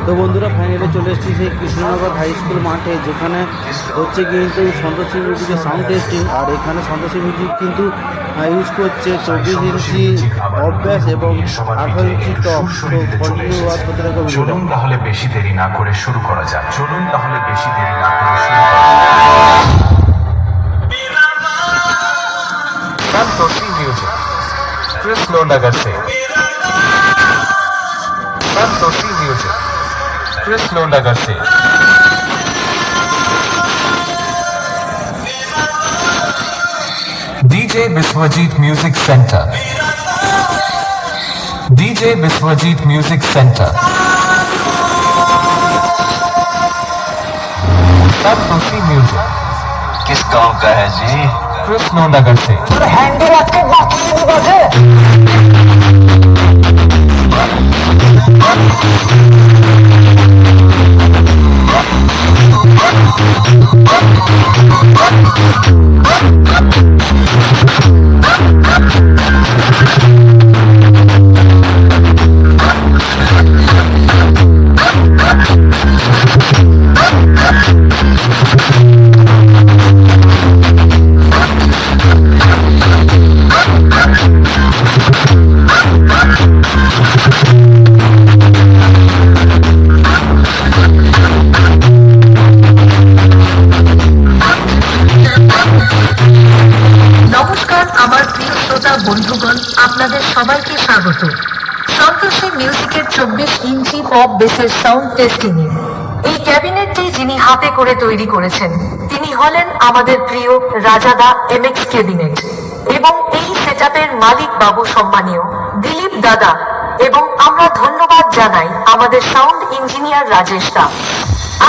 তো বন্ধুরা ফাইনালে চলে এসেছি সেই কৃষ্ণনগর হাই স্কুল মাঠে, যেখানে হচ্ছে কিন্তু সন্তোষী মিউজিকের সাউন্ড টেস্টিং। আর এখানে সন্তোষী মিউজিক কিন্তু ইউজ করছে 24 ইঞ্চি অভ্যাস এবং 18 ইঞ্চি টপ। তো কন্টিনিউ ওয়াচ করতে থাকো। চলুন তাহলে বেশি দেরি না করে শুরু করা যাক। संतोषी म्यूजिक कृष्णनगर से। संतोषी म्यूजिक कृष्णनगर से। DJ Vishwajeet music centre. DJ Vishwajeet music centre. Santoshi music किस गांव का है जी? कृष्णनगर से। हैंडल आपके बाकी नहीं बजे। বন্ধুগণ, আপনাদের সবাইকে স্বাগত সন্তোষী মিউজিকের 24 ইঞ্চি পপ বেসের সাউন্ড টেস্টিং এ। এই ক্যাবিনেটটি যিনি হাতে করে তৈরি করেছেন তিনি হলেন আমাদের প্রিয় রাজাদা এমএক্স ক্যাবিনেট, এবং এই সেটআপের মালিক বাবু সম্মানীয় দিলীপ দাদা, এবং আমরা ধন্যবাদ জানাই আমাদের সাউন্ড ইঞ্জিনিয়ার রাজেশ দা।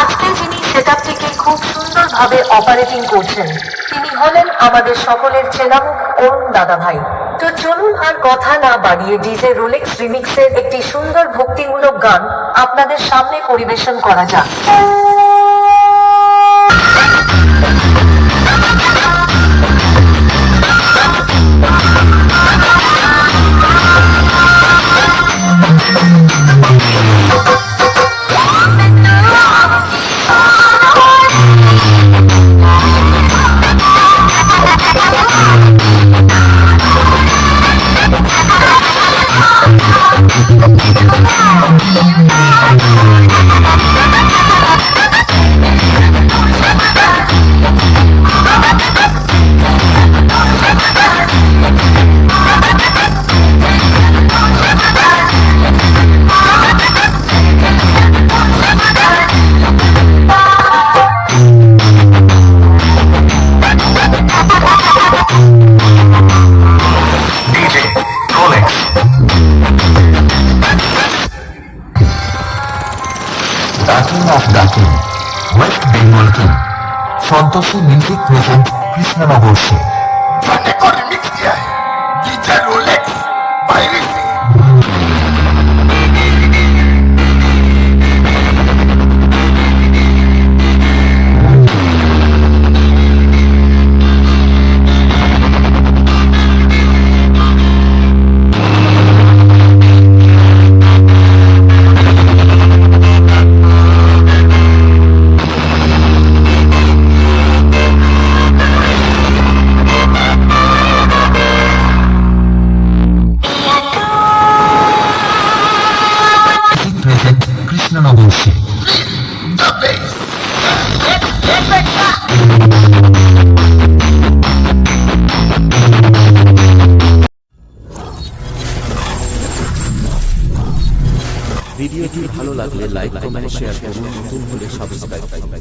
আজকে যিনি সেটআপটিকে খুব সুন্দরভাবে অপারেটিং করছেন তিনি হলেন আমাদের সকলের চেনামুখ অরুণ দাদা ভাই। তো চলুন আর কথা না বাড়িয়ে ডিজে রোলেক্স রিমিক্সের একটি সুন্দর ভক্তিমূলক গান আপনাদের সামনে পরিবেশন করা যাক। वेस्ट बेंगल की संतोषी म्यूजिक प्रेजेंट कृष्णनगर से। रिमिक्स किया है डीजे रोलेक्स बाहरी से। कृष्णनगर से ভিডিওটি ভালো লাগলে লাইক, কমেন্ট, শেয়ার করুন। নতুন হলে সাবস্ক্রাইব করুন।